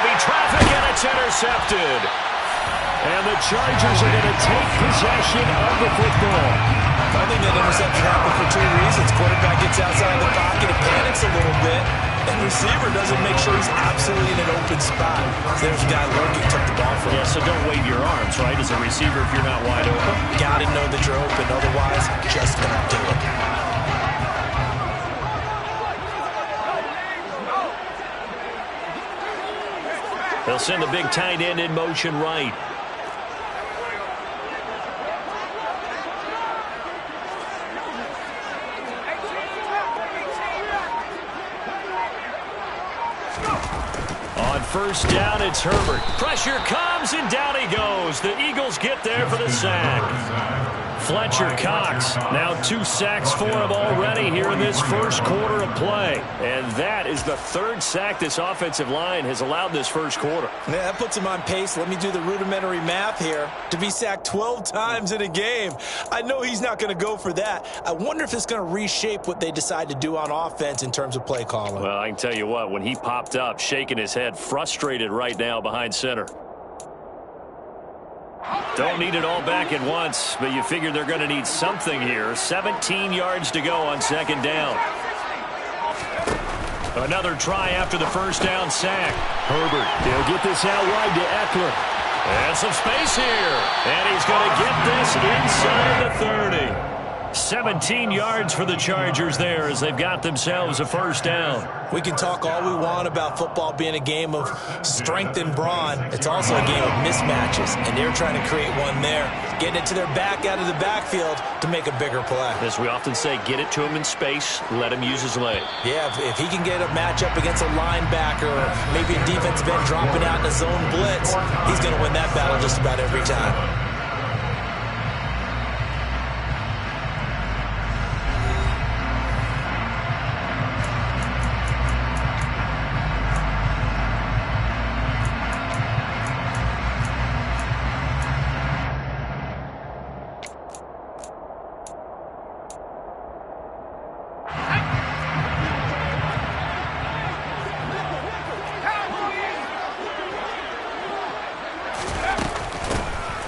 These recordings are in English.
Heavy traffic, and it's intercepted. And the Chargers are going to take possession of the football. I think that interception happened for two reasons. Quarterback gets outside the pocket and panics a little bit, and receiver doesn't make sure he's absolutely in an open spot. So there's a guy lurking, took the ball from him. Yeah, so don't wave your arms, right, as a receiver if you're not wide open. Got to know that you're open, otherwise just don't do it. They'll send the big tight end in motion right. On first down, it's Herbert. Pressure comes, and down he goes. The Eagles get there for the sack. Fletcher Cox, now 2 sacks for him already here in this first quarter of play. And that is the 3rd sack this offensive line has allowed this first quarter. Yeah, that puts him on pace. Let me do the rudimentary math here. To be sacked 12 times in a game, I know he's not going to go for that. I wonder if it's going to reshape what they decide to do on offense in terms of play calling. Well, I can tell you what, when he popped up, shaking his head, frustrated right now behind center. Don't need it all back at once, but you figure they're going to need something here. 17 yards to go on second down. Another try after the first down sack. Herbert, he'll get this out wide to Eckler. And some space here. And he's going to get this inside the 30. 17 yards for the Chargers there as they've got themselves a first down. We can talk all we want about football being a game of strength and brawn. It's also a game of mismatches, and they're trying to create one there, getting it to their back out of the backfield to make a bigger play. As we often say, get it to him in space, let him use his leg. Yeah, if he can get a matchup against a linebacker or maybe a defensive end dropping out in a zone blitz, he's going to win that battle just about every time.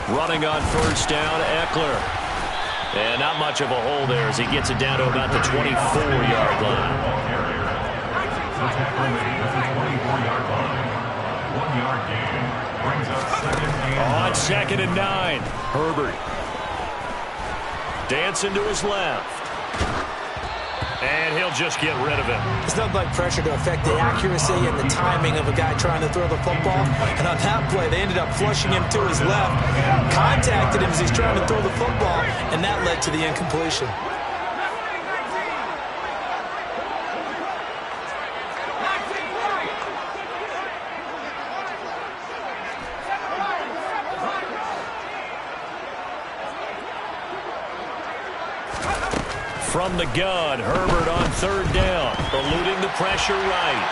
Running on first down, Eckler. And not much of a hole there as he gets it down to about the 24-yard line. On second and 9, Herbert. Dancing to his left. And he'll just get rid of it. It's nothing like pressure to affect the accuracy and the timing of a guy trying to throw the football. And on that play, they ended up flushing him to his left, contacted him as he's trying to throw the football, and that led to the incompletion. From the gun, Herbert on third down, eluding the pressure right.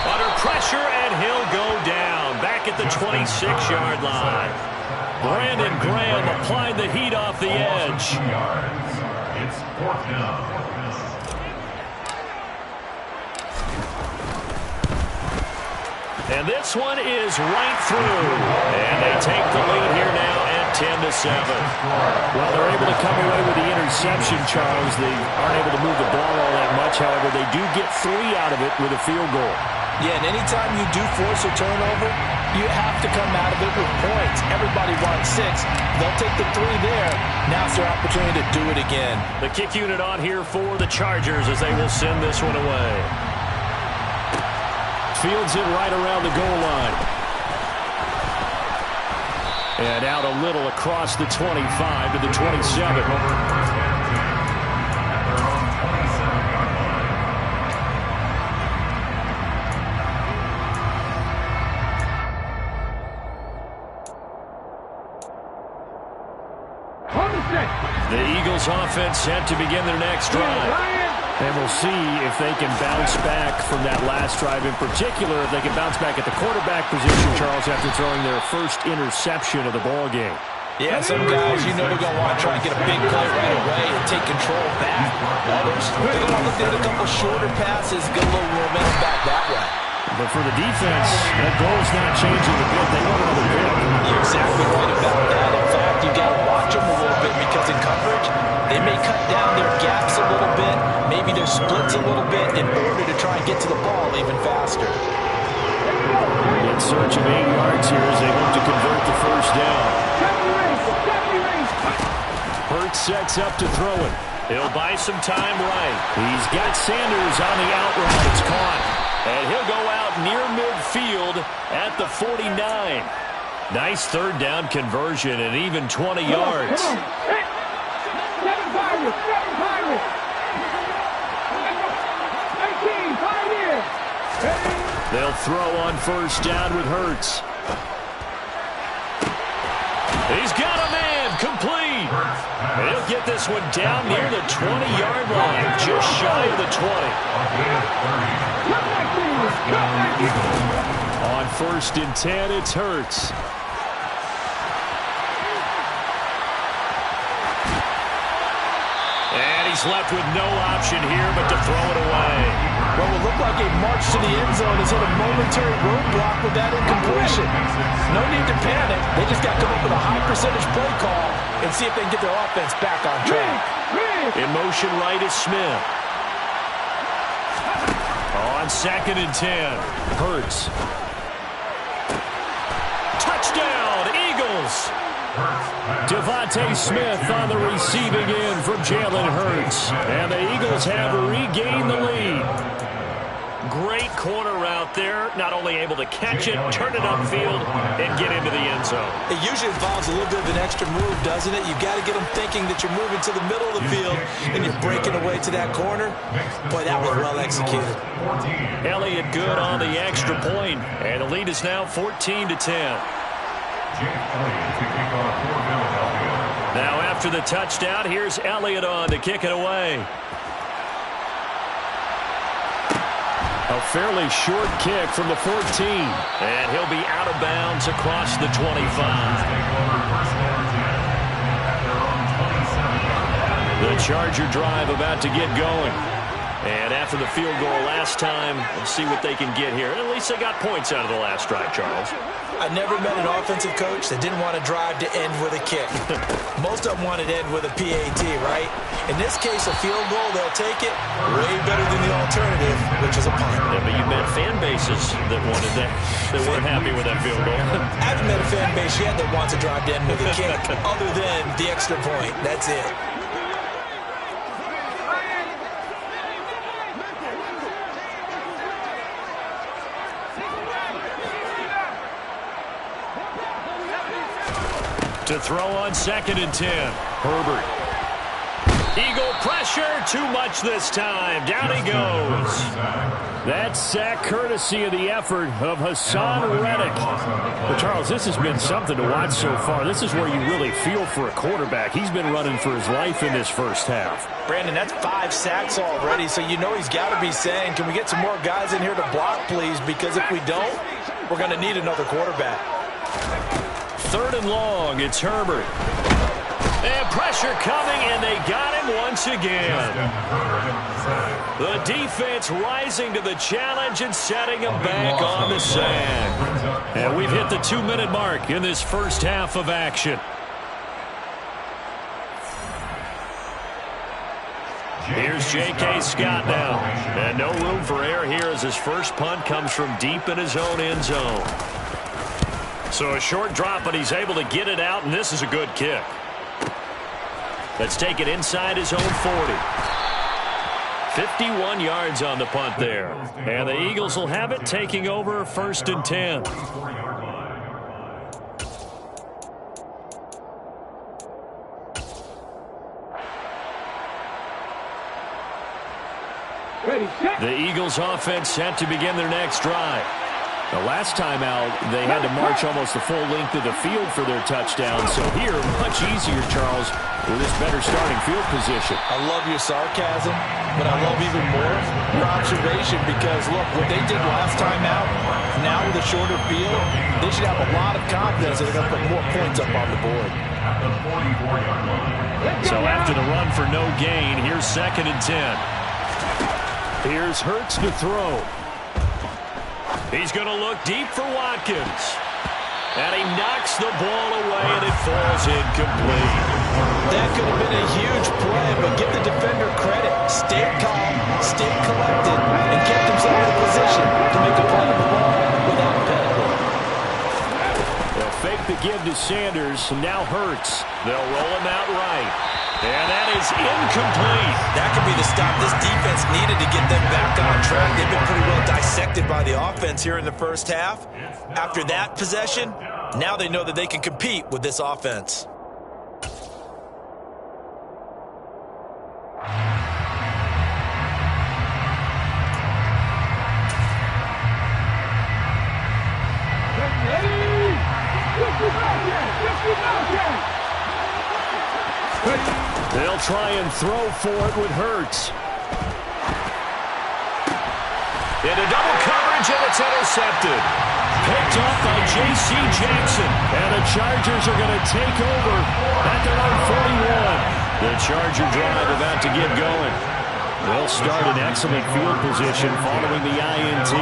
Under pressure, and he'll go down, back at the 26-yard line. Brandon Graham applied the heat off the edge. It's 4th down. And this one is right through. And they take the lead here now at 10-7. Well, they're able to come away with the interception, Charles. They aren't able to move the ball all that much. However, they do get 3 out of it with a field goal. Yeah, and anytime you do force a turnover, you have to come out of it with points. Everybody wants 6. They'll take the 3 there. Now it's their opportunity to do it again. The kick unit on here for the Chargers as they will send this one away. Fields it right around the goal line. And out a little across the 25 to the 27. The Eagles offense set to begin their next drive. And we'll see if they can bounce back from that last drive. In particular, if they can bounce back at the quarterback position, Charles, after throwing their first interception of the ball game. Yeah, some guys, you know, they're going to want to try and get a big play right away and take control back. Others, they're going to look at a couple shorter passes, get a little momentum back that way. But for the defense, that goal's not changing a bit. They want another pick. You're exactly right about that. In fact, you got to watch them a little bit because in coverage, they may cut down their gaps a little bit, maybe their splits a little bit in order to try and get to the ball even faster. In search of 8 yards here as they hope to convert the first down. Hurts sets up to throw it. He'll buy some time right. He's got Sanders on the out route. It's caught. And he'll go out near midfield at the 49. Nice third down conversion and even 20 yards. They'll throw on first down with Hurts. He's got a man complete. And he'll get this one down near the 20-yard line, just shy of the 20. On first and 10, it's Hurts. And he's left with no option here but to throw it away. Well, it looked like a march to the end zone has hit a momentary roadblock with that incompletion. No need to panic. They just got to come up with a high percentage play call and see if they can get their offense back on track. In motion right is Smith. On second and 10, Hurts. Touchdown, Eagles! Devontae Smith on the receiving end from Jalen Hurts. And the Eagles have regained the lead. Great corner route there. Not only able to catch it, turn it upfield, and get into the end zone. It usually involves a little bit of an extra move, doesn't it? You've got to get them thinking that you're moving to the middle of the field and you're breaking away to that corner. Boy, that was well executed. Elliott good on the extra point, and the lead is now 14-10. Now after the touchdown, here's Elliott on to kick it away. A fairly short kick from the 14. And he'll be out of bounds across the 25. The Charger drive about to get going. And after the field goal last time, let's see what they can get here. At least they got points out of the last drive, Charles. I never met an offensive coach that didn't want to drive to end with a kick. Most of them wanted to end with a PAT, right? In this case, a field goal, they'll take it way better than the alternative, which is a punt. Yeah, but you met fan bases that wanted that, that weren't happy with that field goal. I haven't met a fan base yet that wants to drive to end with a kick, other than the extra point. That's it. To throw on second and 10. Herbert. Eagle pressure. Too much this time. Down he goes. That sack courtesy of the effort of Hassan Reddick. But Charles, this has been something to watch so far. This is where you really feel for a quarterback. He's been running for his life in this first half. Brandon, that's 5 sacks already, so you know he's got to be saying, can we get some more guys in here to block, please? Because if we don't, we're going to need another quarterback. Third and long, it's Herbert. And pressure coming, and they got him once again. The defense rising to the challenge and setting him back on the sand. And we've hit the 2-minute mark in this first half of action. Here's J.K. Scott now. And no room for error here as his first punt comes from deep in his own end zone. So a short drop, but he's able to get it out, and this is a good kick. Let's take it inside his own 40. 51 yards on the punt there. And the Eagles will have it, taking over first and 10. The Eagles offense set to begin their next drive. The last time out, they had to march almost the full length of the field for their touchdown. So here, much easier, Charles, with this better starting field position. I love your sarcasm, but I love even more your observation because, look, what they did last time out, now with a shorter field, they should have a lot of confidence that they're going to put more points up on the board. So after the run for no gain, here's second and 10. Here's Hurts to throw. He's going to look deep for Watkins. And he knocks the ball away, and it falls incomplete. That could have been a huge play, but give the defender credit. Stayed calm, stayed collected, and kept himself in a position to make a play on the ball without a penalty. They'll fake the give to Sanders, and now Hurts. They'll roll him out right. And that is incomplete. That could be the stop this defense needed to get them back on track. They've been pretty well dissected by the offense here in the first half. After that possession, now they know that they can compete with this offense. They'll try and throw for it with Hurts. Into double coverage, and it's intercepted. Picked up by J.C. Jackson. And the Chargers are going to take over at their own 41. The Charger drive about to get going. They'll start in excellent field position following the INT.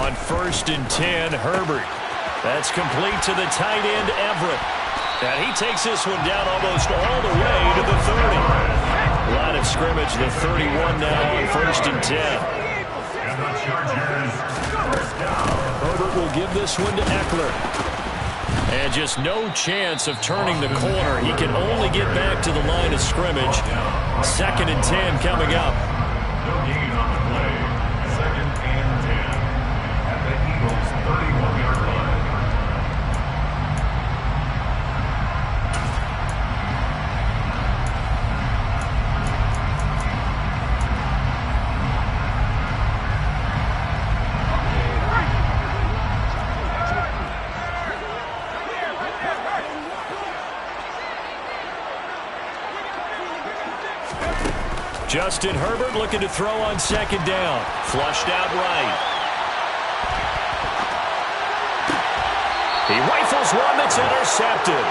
On 1st and 10, Herbert. That's complete to the tight end, Everett. And he takes this one down almost all the way to the 30. Line of scrimmage, the 31 now on 1st and 10. Herbert will give this one to Eckler. And just no chance of turning the corner. He can only get back to the line of scrimmage. 2nd and 10 coming up. No gain on the play. 2nd and 10 at the Eagles' 31-yard line. Justin Herbert looking to throw on 2nd down. Flushed out right. He rifles one that's intercepted.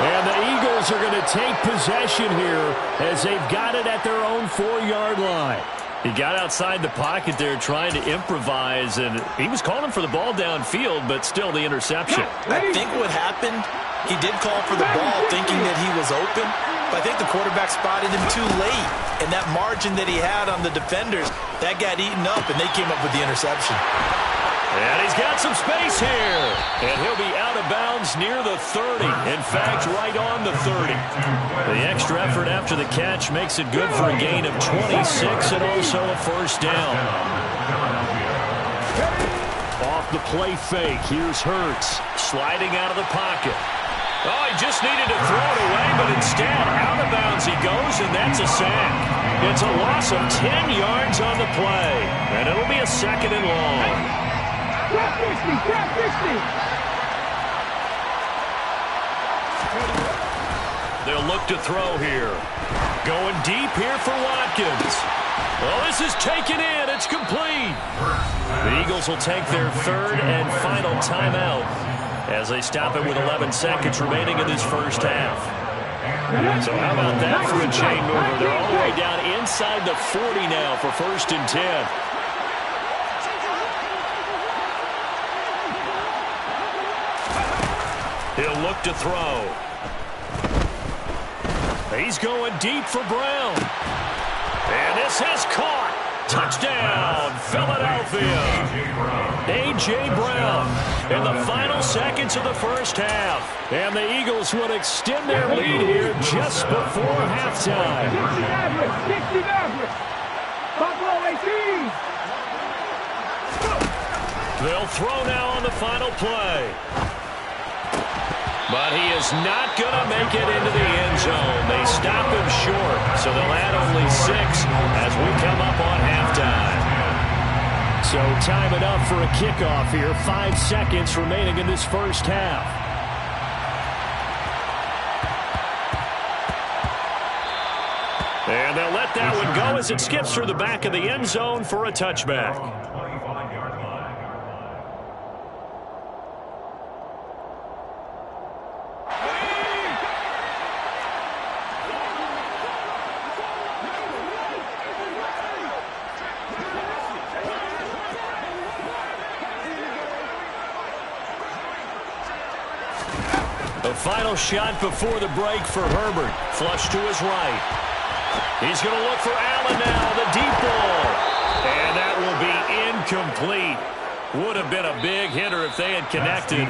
And the Eagles are going to take possession here as they've got it at their own 4-yard line. He got outside the pocket there trying to improvise, and he was calling for the ball downfield, but still the interception. I think what happened, he did call for the ball thinking that he was open, but I think the quarterback spotted him too late. And that margin that he had on the defenders, that got eaten up, and they came up with the interception. And he's got some space here. And he'll be out of bounds near the 30. In fact, right on the 30. The extra effort after the catch makes it good for a gain of 26 and also a 1st down. Off the play fake, here's Hurts. Sliding out of the pocket. Oh, he just needed to throw it away, but instead, out of bounds he goes, and that's a sack. It's a loss of 10 yards on the play, and it'll be a 2nd and long. They'll look to throw here. Going deep here for Watkins. Oh, this is taken in. It's complete. The Eagles will take their 3rd and final timeout as they stop it with 11 seconds remaining in this first half. So how about that for a chain mover? They're all the way down inside the 40 now for 1st and 10. He'll look to throw. He's going deep for Brown. And this has caught. Touchdown, Philadelphia. A.J. Brown in the final seconds of the first half. And the Eagles would extend their lead here just before halftime. They'll throw now on the final play. But he is not going to make it into the end zone. They stop him short, so they'll add only 6 as we come up on halftime. So time it up for a kickoff here. 5 seconds remaining in this first half. And they'll let that one go as it skips through the back of the end zone for a touchback. The final shot before the break for Herbert. Flush to his right. He's going to look for Allen now, the deep ball. And that will be incomplete. Would have been a big hitter if they had connected.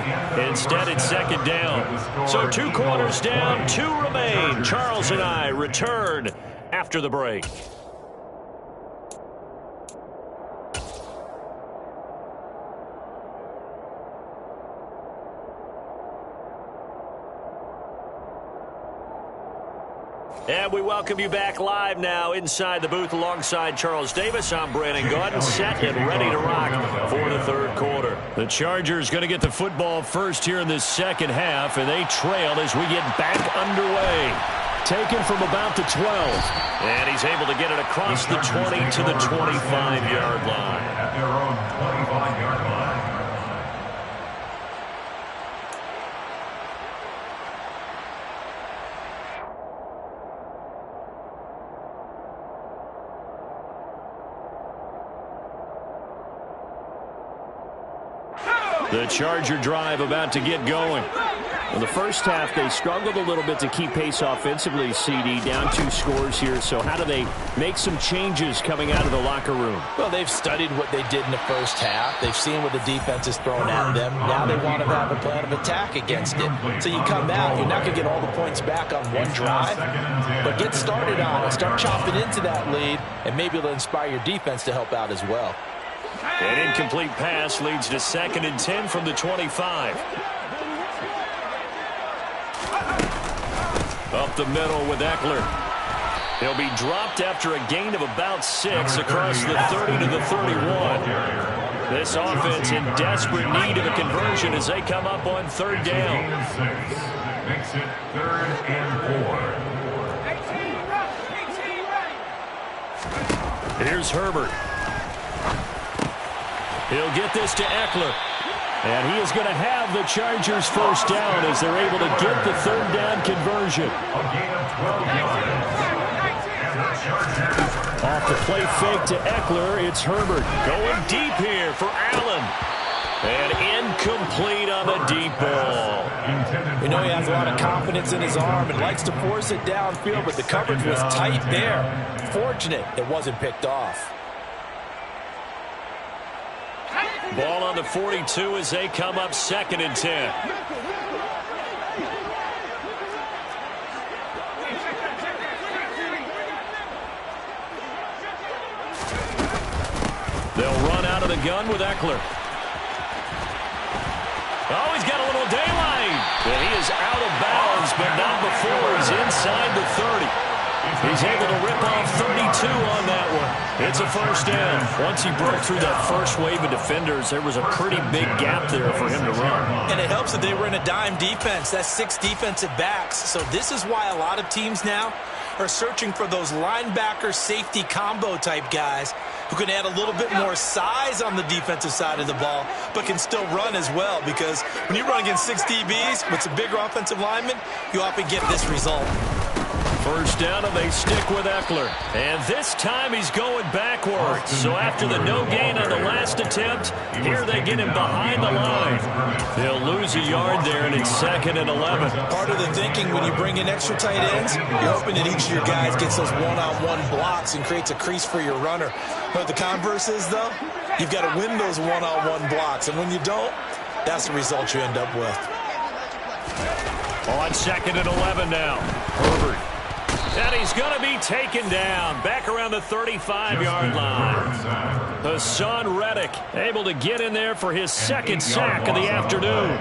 Instead, it's second down. So 2 quarters down, 2 remain. Charles and I return after the break. And we welcome you back live now inside the booth alongside Charles Davis. I'm Brandon Gaudin, set and ready to rock for the third quarter. The Chargers going to get the football first here in this second half, and they trail as we get back underway. Taken from about the 12. And he's able to get it across the 20 to the 25-yard line. At their own 25-yard line. The Charger drive about to get going. In the first half, they struggled a little bit to keep pace offensively, CD, down 2 scores here. So how do they make some changes coming out of the locker room? Well, they've studied what they did in the first half. They've seen what the defense is throwing at them. Now they want to have a plan of attack against it. So you come out, you're not going to get all the points back on one drive, but get started on it. Start chopping into that lead, and maybe it'll inspire your defense to help out as well. An incomplete pass leads to 2nd and 10 from the 25. Up the middle with Eckler. He'll be dropped after a gain of about 6 across the 30 to the 31. This offense in desperate need of a conversion as they come up on 3rd down. Makes it 3rd and 4. Here's Herbert. He'll get this to Eckler. And he is going to have the Chargers first down as they're able to get the 3rd down conversion. Off the play fake to Eckler, it's Herbert going deep here for Allen. And incomplete on the deep ball. You know he has a lot of confidence in his arm and likes to force it downfield, but the coverage was tight there. Fortunate it wasn't picked off. Ball on the 42 as they come up 2nd and 10. They'll run out of the gun with Eckler. Oh, he's got a little daylight. And he is out of bounds, but not before he's inside the 30. He's able to rip off 32 on that one. It's a first down. Once he broke through that first wave of defenders, there was a pretty big gap there for him to run. And it helps that they were in a dime defense. That's 6 defensive backs. So this is why a lot of teams now are searching for those linebacker safety combo type guys who can add a little bit more size on the defensive side of the ball, but can still run as well, because when you run against 6 DBs with some bigger offensive linemen, you often get this result. First down, and they stick with Eckler. And this time he's going backwards. So after the no gain on the last attempt, here they get him behind the line. They'll lose a yard there, and it's 2nd and 11. Part of the thinking when you bring in extra tight ends, you're hoping that each of your guys gets those one-on-one blocks and creates a crease for your runner. But the converse is, though, you've got to win those one-on-one blocks. And when you don't, that's the result you end up with. On 2nd and 11 now. Herbert. And he's going to be taken down back around the 35-yard line. Hassan Reddick able to get in there for his 2nd sack of the afternoon.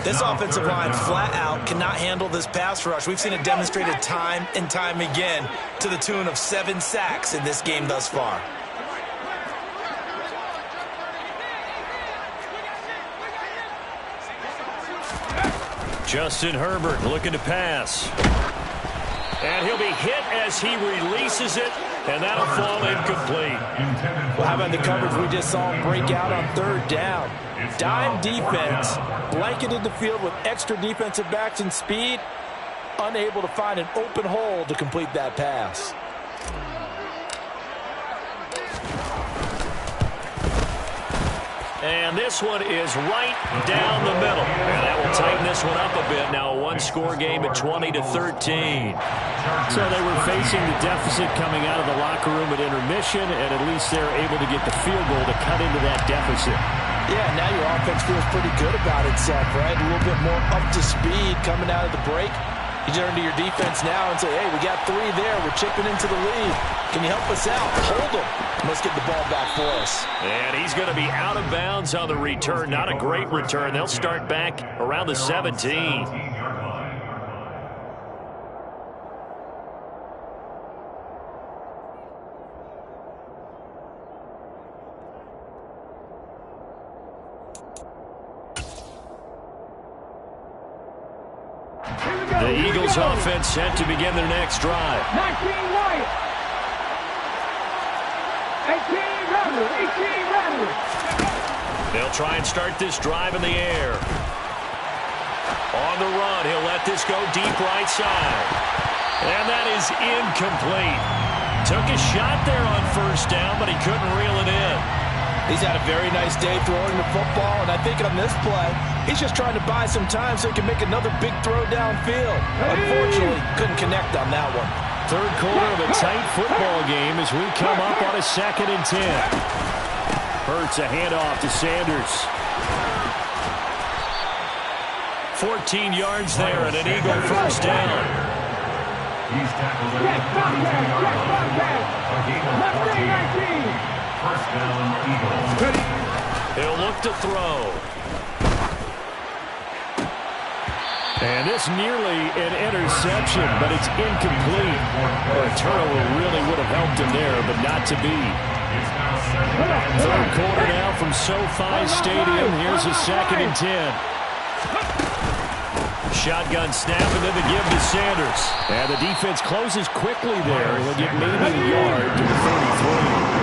This offensive line flat out cannot handle this pass rush. We've seen it demonstrated time and time again to the tune of 7 sacks in this game thus far. Justin Herbert looking to pass. And he'll be hit as he releases it, and that'll fall incomplete. Well, how about the coverage we just saw him break out on 3rd down? Dime defense, blanketed the field with extra defensive backs and speed, unable to find an open hole to complete that pass. And this one is right down the middle. And that will tighten this one up a bit. Now a one-score game at 20-13. So they were facing the deficit coming out of the locker room at intermission, and at least they're able to get the field goal to cut into that deficit. Yeah, now your offense feels pretty good about itself, right? A little bit more up to speed coming out of the break. You turn to your defense now and say, hey, we got 3 there. We're chipping into the lead. Can you help us out? Hold them. Let's get the ball back for us. And he's going to be out of bounds on the return. Not a great return. They'll start back around the 17. The Eagles offense set to begin their next drive. 19 right. 18 rather. 18 rather. They'll try and start this drive in the air. On the run, he'll let this go deep right side. And that is incomplete. Took a shot there on first down, but he couldn't reel it in. He's had a very nice day throwing the football, and I think on this play, he's just trying to buy some time so he can make another big throw downfield. Unfortunately, couldn't connect on that one. Third quarter of a tight football game as we come up on a 2nd and 10. Hurts a handoff to Sanders. 14 yards there and an Eagle first down. He's tackled at the 32-yard line. A gain of 14. First down, Eagles. He'll look to throw. And this nearly an interception, but it's incomplete. A turnover really would have helped him there, but not to be. Third quarter now from SoFi Stadium. Here's a 2nd and 10. Shotgun snap and then the give to Sanders. And the defense closes quickly there. He'll get maybe a yard to the 33.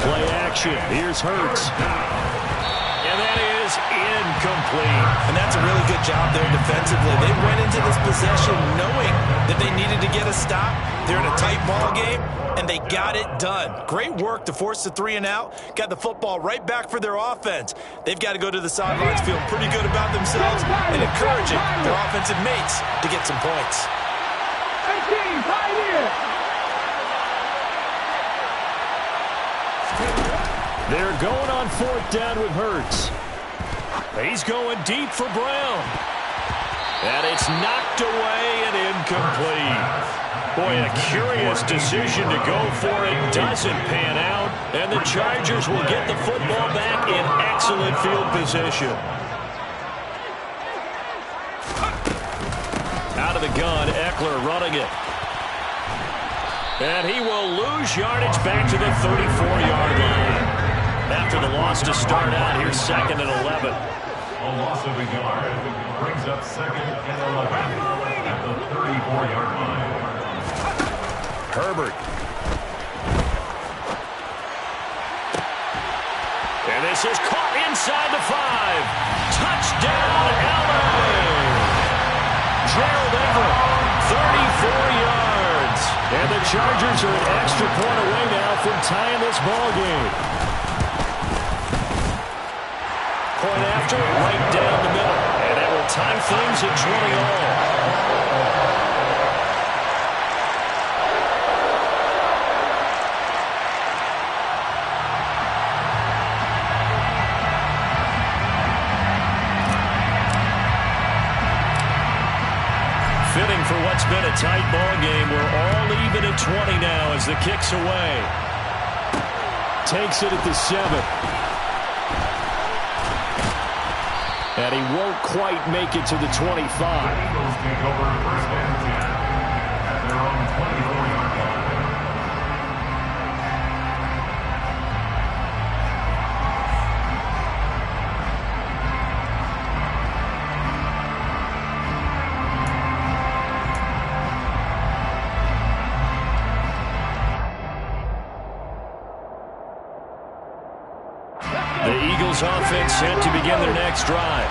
Play action. Here's Hurts. And that is incomplete. And that's a really good job there defensively. They went into this possession knowing that they needed to get a stop. They're in a tight ball game, and they got it done. Great work to force the 3 and out. Got the football right back for their offense. They've got to go to the sidelines feeling pretty good about themselves and encouraging their offensive mates to get some points. 18, right here. They're going on 4th down with Hurts. He's going deep for Brown. And it's knocked away and incomplete. Boy, a curious decision to go for it. Doesn't pan out. And the Chargers will get the football back in excellent field position. Out of the gun, Eckler running it. And he will lose yardage back to the 34-yard line. After the loss to start out, here's 2nd and 11. A loss of a yard brings up 2nd and 11 at the 34-yard line. Herbert. And this is caught inside the 5. Touchdown, LA! Gerald Everett, 34 yards. And the Chargers are an extra point away now from tying this ball game. Point after, right down the middle. And that will tie things at 20 all. Fitting for what's been a tight ball game. We're all even at 20 now as the kick's away. Takes it at the 7. And he won't quite make it to the 25. The Eagles take over 1st and 10 at their own 24-yard line. The Eagles offense set to begin their next drive.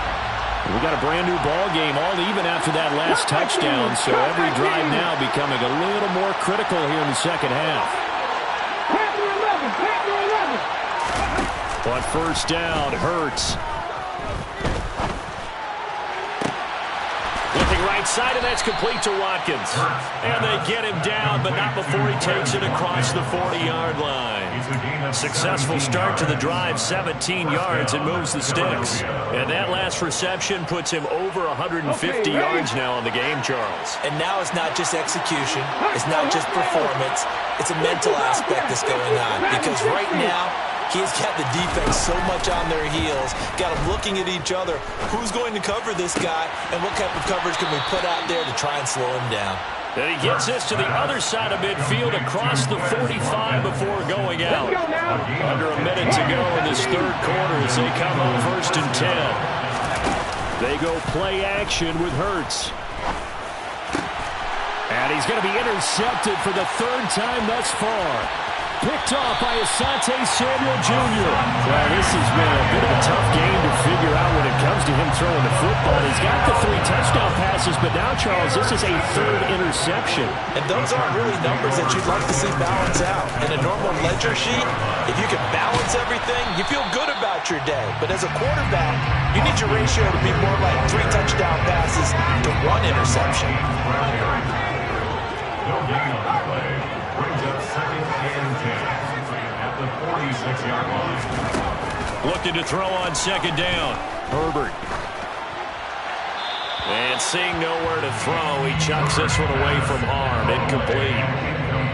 We got a brand new ball game, all even after that last touchdown, so every drive now becoming a little more critical here in the second half. On first down, Hurts. Looking right side, and that's complete to Watkins. And they get him down, but not before he takes it across the 40-yard line. Successful start to the drive, 17 yards, and moves the sticks. And that last reception puts him over 150 yards now on the game, Charles. And now it's not just execution. It's not just performance. It's a mental aspect that's going on. Because right now, he's got the defense so much on their heels, got them looking at each other. Who's going to cover this guy, and what type of coverage can we put out there to try and slow him down? And he gets this to the other side of midfield across the 45 before going out. Under a minute to go in this third quarter as they come up 1st and 10. They go play action with Hurts. And he's going to be intercepted for the third time thus far. Picked off by Asante Samuel Jr. Well, this has been a bit of a tough game to figure out when it comes to him throwing the football. He's got the 3 touchdown passes, but now, Charles, this is a 3rd interception. And those aren't really numbers that you'd like to see balance out. In a normal ledger sheet, if you can balance everything, you feel good about your day. But as a quarterback, you need your ratio to be more like 3 touchdown passes to 1 interception. No gain on the play. Brings up 2nd and 10 at the 46-yard line. Looking to throw on 2nd down. Herbert. And seeing nowhere to throw, he chucks this one away from harm. Incomplete.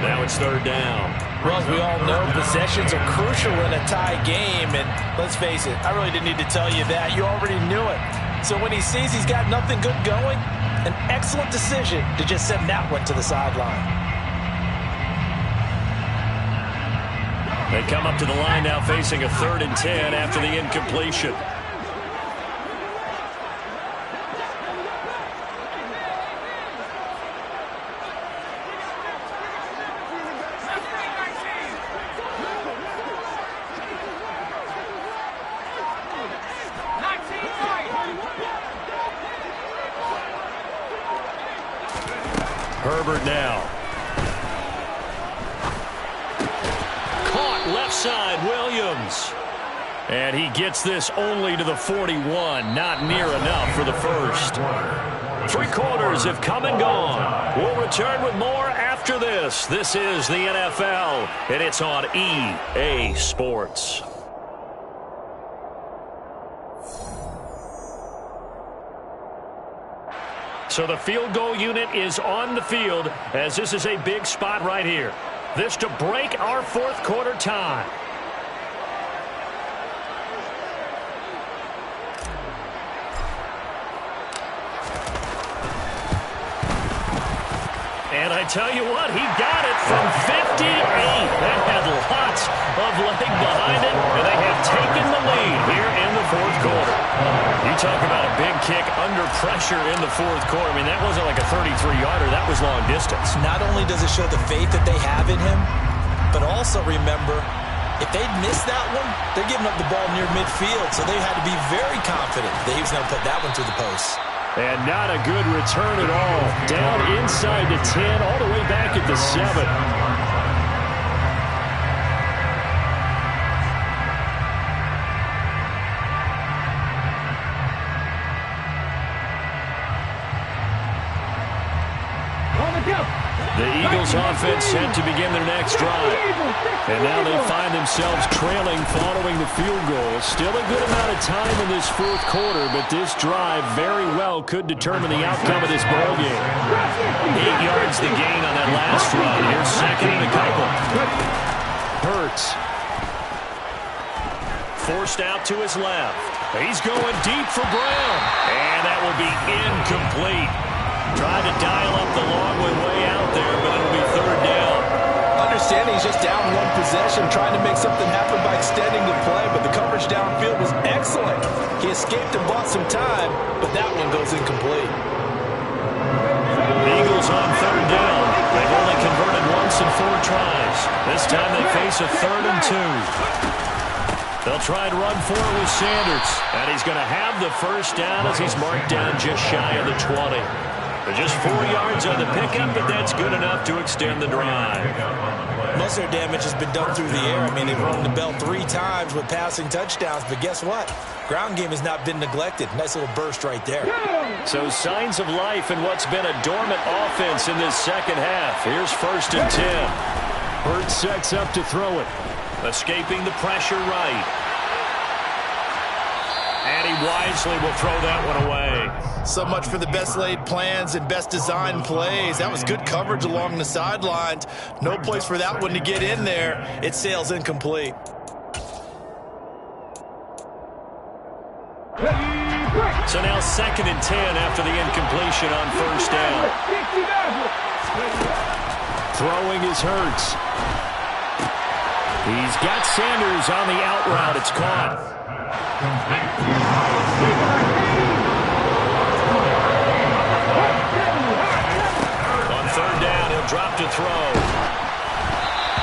Now it's 3rd down. Well, as we all know, possessions are crucial in a tie game. And let's face it, I really didn't need to tell you that. You already knew it. So when he sees he's got nothing good going, an excellent decision to just send that one to the sideline. They come up to the line now facing a 3rd and 10 after the incompletion. Herbert now. Caught left side, Williams. And he gets this only to the 41. Not near enough for the first. 3 quarters have come and gone. We'll return with more after this. This is the NFL, and it's on EA Sports. So the field goal unit is on the field as this is a big spot right here. This to break our 4th quarter tie. And I tell you what, he got it from 58. That had lots of leg behind it, and they have taken the lead here in the 4th quarter. You talk about a big kick under pressure in the 4th quarter. I mean, that wasn't like a 33-yarder. That was long distance. Not only does it show the faith that they have in him, but also remember, if they'd missed that one, they're giving up the ball near midfield, so they had to be very confident that he was going to put that one through the post. And not a good return at all. Down inside the 10, all the way back at the 7. The Eagles offense set to begin their next drive. And now they find themselves trailing following the field goal. Still a good amount of time in this 4th quarter, but this drive very well could determine the outcome of this ballgame. 8 yards the gain on that last run. Here's 2nd and a couple. Hurts. Forced out to his left. He's going deep for Brown. And that will be incomplete. Tried to dial up the long one way out there, but it'll be 3rd down. Understanding he's just down 1 possession, trying to make something happen by extending the play, but the coverage downfield was excellent. He escaped and bought some time, but that one goes incomplete. The Eagles on 3rd down. They've only converted once in 4 tries. This time they face a 3rd and 2. They'll try and run for it with Sanders, and he's going to have the first down as he's marked down just shy of the 20. Just 4 yards on the pickup, but that's good enough to extend the drive. Most of their damage has been done through the air. I mean, they've rung the bell 3 times with passing touchdowns, but guess what? Ground game has not been neglected. Nice little burst right there. So signs of life in what's been a dormant offense in this second half. Here's 1st and 10. Hurts sets up to throw it. Escaping the pressure right. And he wisely will throw that one away. So much for the best laid plans and best designed plays. That was good coverage along the sidelines. No place for that one to get in there. It sails incomplete. So now 2nd and 10 after the incompletion on 1st down. Throwing is Hurts. He's got Sanders on the out route. It's caught. On 3rd down, he'll drop to throw.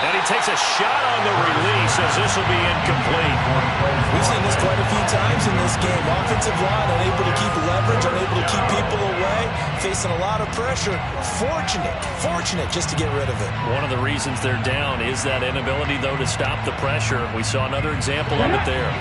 And he takes a shot on the release as this will be incomplete. We've seen this quite a few times in this game. Offensive line unable to keep leverage, unable to keep people away, facing a lot of pressure. Fortunate just to get rid of it. One of the reasons they're down is that inability, though, to stop the pressure. We saw another example of it there.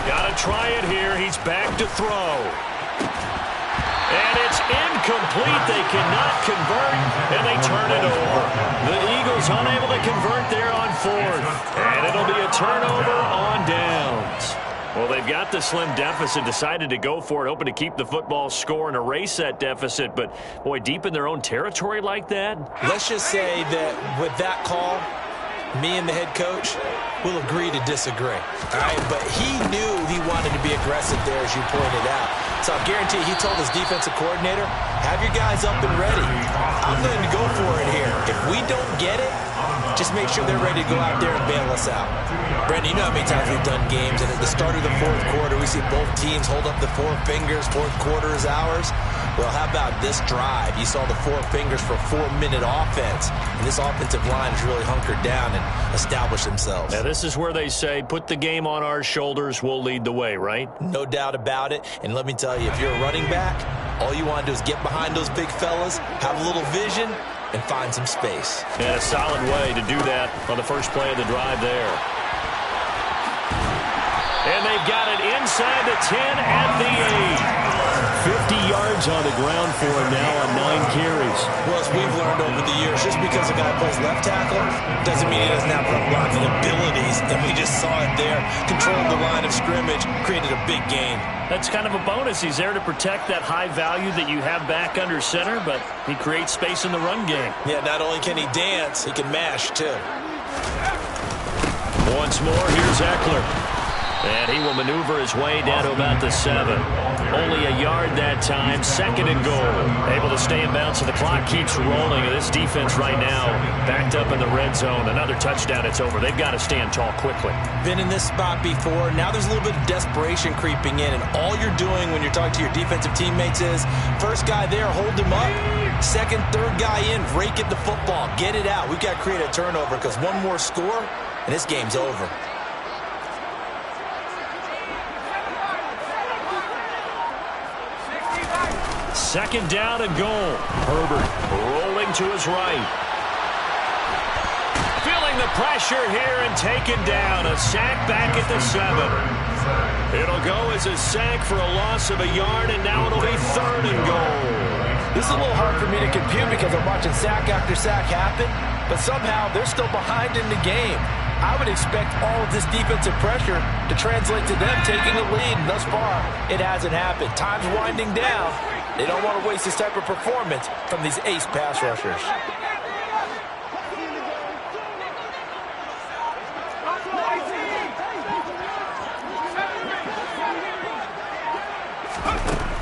Got to try it here. He's back to throw. And it's incomplete. They cannot convert, and they turn it over. The Eagles unable to convert there on 4th. And it'll be a turnover on downs. Well, they've got the slim deficit, decided to go for it, hoping to keep the football score and erase that deficit. But, boy, deep in their own territory like that? Let's just say that with that call, me and the head coach will agree to disagree. All right, but he knew he wanted to be aggressive there, as you pointed out. So I guarantee he told his defensive coordinator, have your guys up and ready. I'm going to go for it here. If we don't get it, just make sure they're ready to go out there and bail us out. Brandon, you know how many times we've done games, and at the start of the 4th quarter, we see both teams hold up the 4 fingers, 4th quarter is ours. Well, how about this drive? You saw the 4 fingers for a 4-minute offense, and this offensive line has really hunkered down and established themselves. Now, this is where they say, put the game on our shoulders, we'll lead the way, right? No doubt about it, and let me tell you, if you're a running back, all you want to do is get behind those big fellas, have a little vision, and find some space. And a solid way to do that on the first play of the drive there. And they've got it inside the 10 at the 8. 50 yards on the ground for him now on 9 carries. Well, as we've learned over the years, just because a guy plays left tackle doesn't mean he doesn't have run blocking abilities. And we just saw it there. Controlled the line of scrimmage, created a big gain. That's kind of a bonus. He's there to protect that high value that you have back under center, but he creates space in the run game. Yeah, not only can he dance, he can mash, too. Once more, here's Eckler. And he will maneuver his way down to about the 7. Only a yard that time. 2nd and goal. Able to stay in bounds, so the clock keeps rolling. And this defense right now backed up in the red zone. Another touchdown, it's over. They've got to stand tall quickly. Been in this spot before. Now there's a little bit of desperation creeping in. And all you're doing when you're talking to your defensive teammates is, first guy there, hold him up. 2nd, 3rd guy in, rake at the football. Get it out. We've got to create a turnover because one more score, and this game's over. 2nd down and goal. Herbert rolling to his right. Feeling the pressure here and taken down. A sack back at the 7. It'll go as a sack for a loss of a yard, and now it'll be 3rd and goal. This is a little hard for me to compute because I'm watching sack after sack happen, but somehow they're still behind in the game. I would expect all of this defensive pressure to translate to them taking a lead, and thus far, it hasn't happened. Time's winding down. They don't want to waste this type of performance from these ace pass rushers.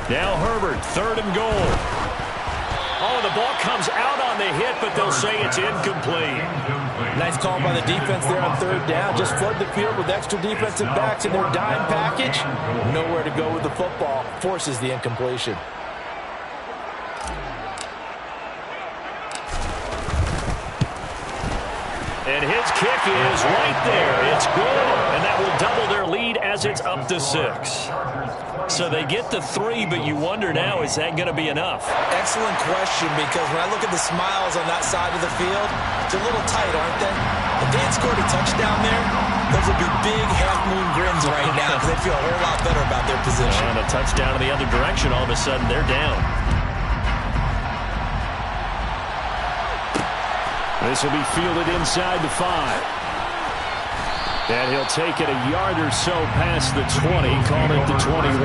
Now Herbert, 3rd and goal. Oh, the ball comes out on the hit, but they'll say it's incomplete. Nice call by the defense there on 3rd down. Just flood the field with extra defensive backs in their dime package. Nowhere to go with the football. Forces the incompletion. And his kick is right there. It's good, and that will double their lead as it's up to 6. So they get the 3, but you wonder now, is that going to be enough? Excellent question, because when I look at the smiles on that side of the field, they're a little tight, aren't they? If they had scored a touchdown there, those would be big half-moon grins right now because they feel a whole lot better about their position. And a touchdown in the other direction, all of a sudden they're down. This will be fielded inside the 5. And he'll take it a yard or so past the 20, call it the 21.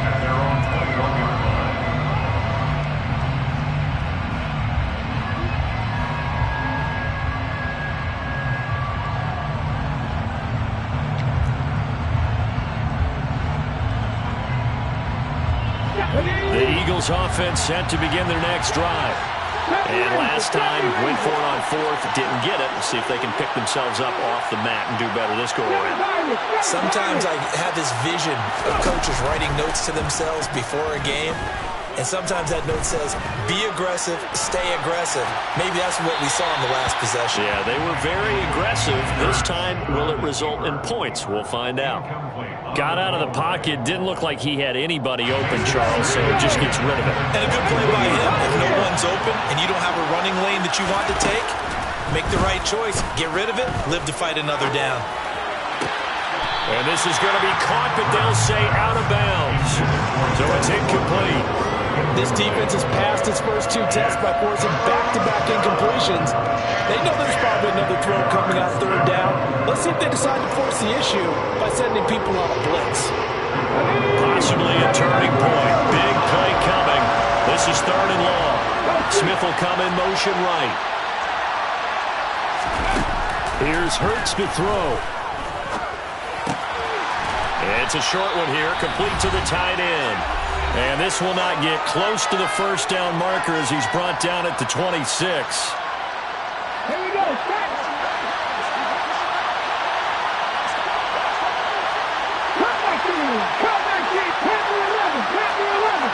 At their own 21-yard line. The Eagles offense set to begin their next drive. And last time, went for it on 4th, didn't get it. We'll see if they can pick themselves up off the mat and do better this go-around. Sometimes I have this vision of coaches writing notes to themselves before a game, and sometimes that note says, be aggressive, stay aggressive. Maybe that's what we saw in the last possession. Yeah, they were very aggressive. This time, will it result in points? We'll find out. Got out of the pocket, didn't look like he had anybody open, Charles, so just gets rid of it. And a good play by him. If no one's open and you don't have a running lane that you want to take, make the right choice. Get rid of it, live to fight another down. And this is going to be caught, but they'll say out of bounds. So it's incomplete. This defense has passed its first 2 tests by forcing back-to-back incompletions. They know there's probably another throw coming out 3rd down. Let's see if they decide to force the issue by sending people on a blitz. Possibly a turning point. Big play coming. This is 3rd and long. Smith will come in motion right. Here's Hurts to throw. It's a short one here, complete to the tight end. And this will not get close to the first down marker as he's brought down at the 26. Here we go. Set. Cut back to 10 to 11. 10 to 11.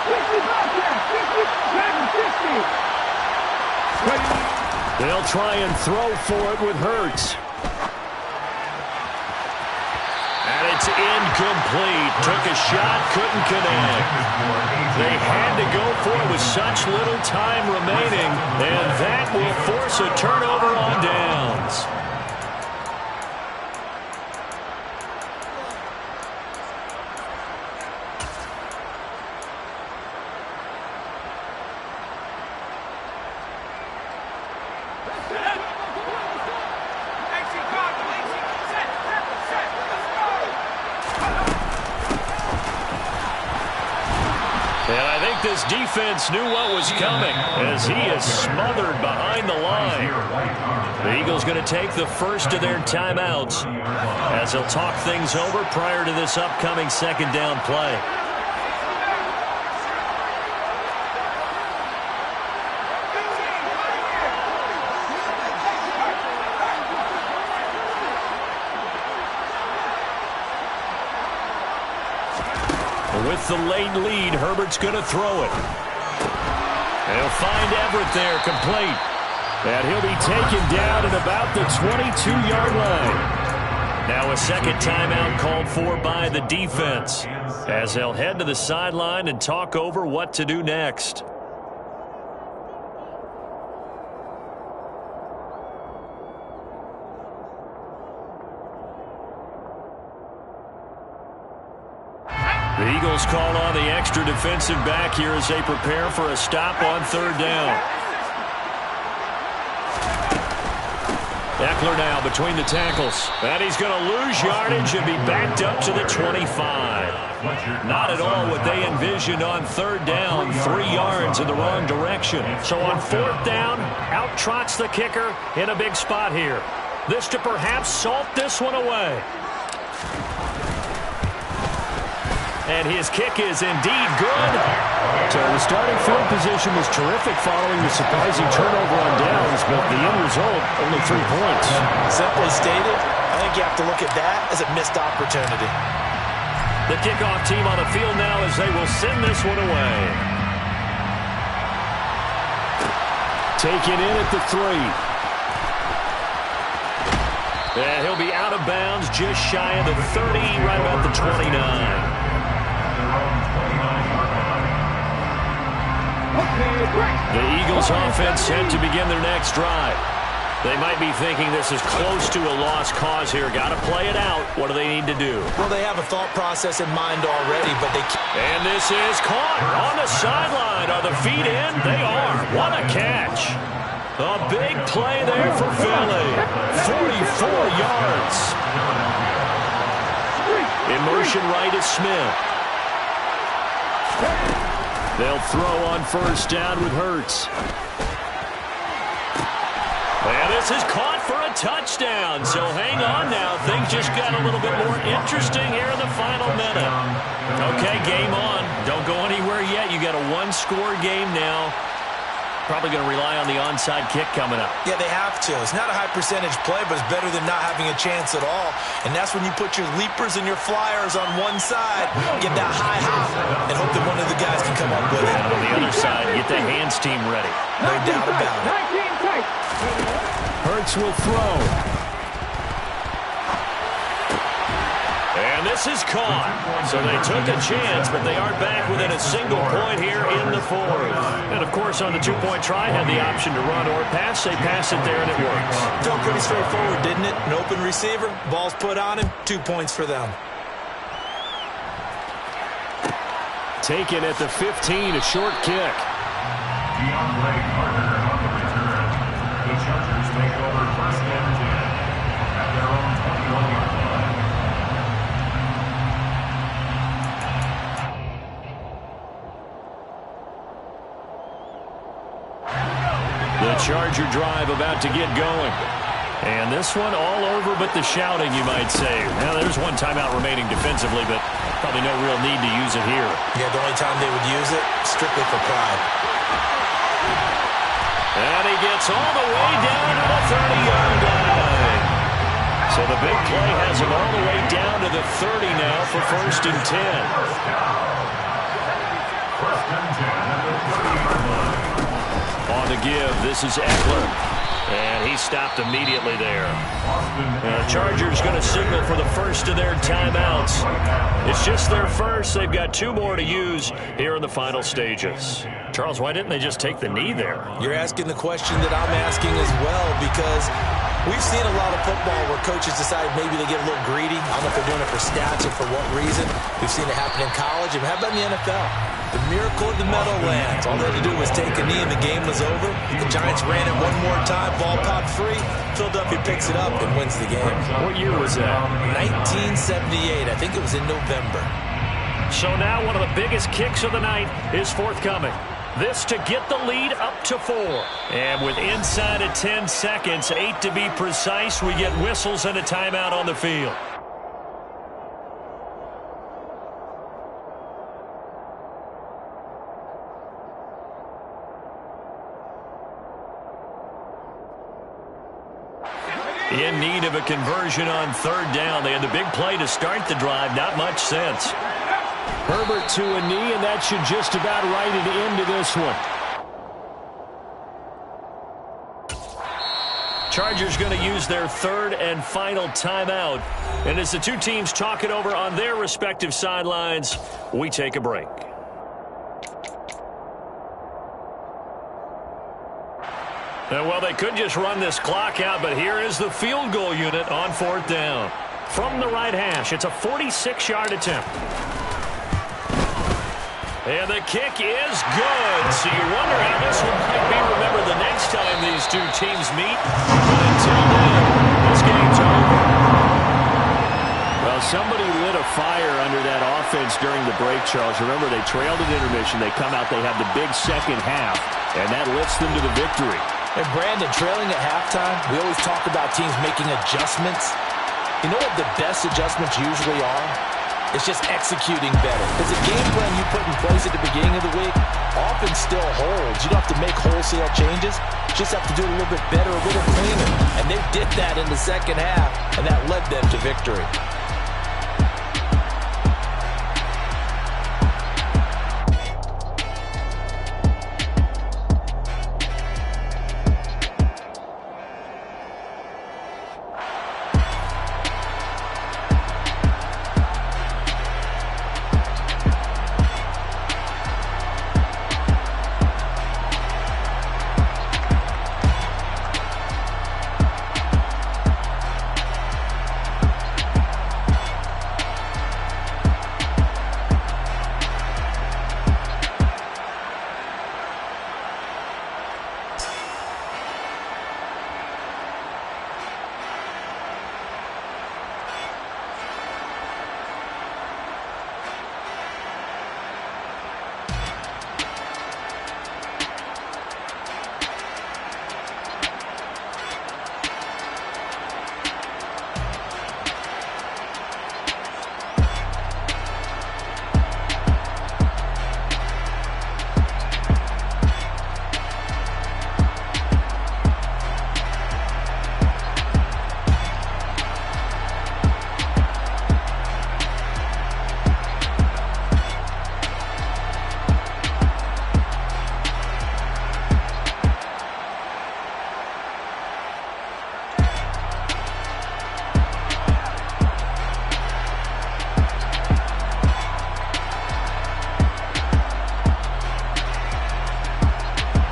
65 back. 60. They'll try and throw for it with Hurts. It's incomplete. Took a shot, couldn't connect. They had to go for it with such little time remaining, and that will force a turnover on downs. This defense knew what was coming as he is smothered behind the line. The Eagles going to take the first of their timeouts as they'll talk things over prior to this upcoming 2nd down play. With the late lead, Herbert's going to throw it. He'll find Everett there, complete. And he'll be taken down at about the 22-yard line. Now a second timeout called for by the defense as they'll head to the sideline and talk over what to do next. The Eagles call on the extra defensive back here as they prepare for a stop on 3rd down. Eckler now between the tackles. And he's going to lose yardage and be backed up to the 25. Not at all what they envisioned on 3rd down. 3 yards in the wrong direction. So on 4th down, out trots the kicker in a big spot here. This to perhaps salt this one away. And his kick is indeed good. So the starting field position was terrific following the surprising turnover on downs, but the end result, only 3 points. Simply stated, I think you have to look at that as a missed opportunity. The kickoff team on the field now as they will send this one away. Taken in at the 3. And he'll be out of bounds just shy of the 30, right about the 29. The Eagles offense set to begin their next drive. They might be thinking this is close to a lost cause here. Got to play it out. What do they need to do? Well, they have a thought process in mind already, but they can't. And this is caught on the sideline. Are the feet in? They are. What a catch. A big play there for Philly. 44 yards. In motion right is Smith. They'll throw on first down with Hurts. And this is caught for a touchdown. So hang on now. Things just got a little bit more interesting here in the final minute. Okay, game on. Don't go anywhere yet. You got a one-score game now. Probably going to rely on the onside kick coming up. Yeah, they have to. It's not a high percentage play, but it's better than not having a chance at all. And that's when you put your leapers and your flyers on one side, get that high hop, and hope that one of the guys can come up with it. And on the other side, get the hands team ready. No doubt about it. Hurts will throw. And this is caught. So they took a chance, but they aren't back within a single point here in the fourth. And, of course, on the two-point try, had the option to run or pass. They pass it there, and it works. Felt pretty straightforward, didn't it? An open receiver, ball's put on him, 2 points for them. Taken at the 15, a short kick. DeAndre Carter on the return. The Chargers take over first and 10 at their own 21-yard line. The Charger drive about to get going. And this one all over but the shouting, you might say. Now, there's one timeout remaining defensively, but probably no real need to use it here. Yeah, the only time they would use it, strictly for pride. And he gets all the way down to the 30-yard line. So the big play has him all the way down to the 30 now for first and 10. First and 10 at the 30-yard line. On the give, this is Eckler. And he stopped immediately there. The Chargers going to signal for the first of their timeouts. It's just their first. They've got 2 more to use here in the final stages. Charles, why didn't they just take the knee there? You're asking the question that I'm asking as well, because we've seen a lot of football where coaches decide maybe they get a little greedy. I don't know if they're doing it for stats or for what reason. We've seen it happen in college. And how about in the NFL? The miracle of the Meadowlands. All they had to do was take a knee and the game was over. The Giants ran it one more time. Ball popped free. Philadelphia picks it up and wins the game. What year was that? 1978. I think it was in November. So now one of the biggest kicks of the night is forthcoming. This to get the lead up to 4. And with inside of 10 seconds, 8 to be precise, we get whistles and a timeout on the field. In need of a conversion on third down. They had the big play to start the drive. Not much sense. Herbert to a knee, and that should just about write it into this one. Chargers going to use their third and final timeout. And as the two teams talk it over on their respective sidelines, we take a break. Well, they could just run this clock out, but here is the field goal unit on fourth down. From the right hash, it's a 46-yard attempt. And the kick is good. So you wonder how this one might be remembered the next time these two teams meet. But until then, this game's over. Well, somebody lit a fire under that offense during the break, Charles. Remember, they trailed at intermission. They come out, they have the big second half, and that lifts them to the victory. And Brandon, trailing at halftime, we always talk about teams making adjustments. You know what the best adjustments usually are? It's just executing better. Because the game plan you put in place at the beginning of the week often still holds. You don't have to make wholesale changes. You just have to do it a little bit better, a little cleaner. And they did that in the second half, and that led them to victory.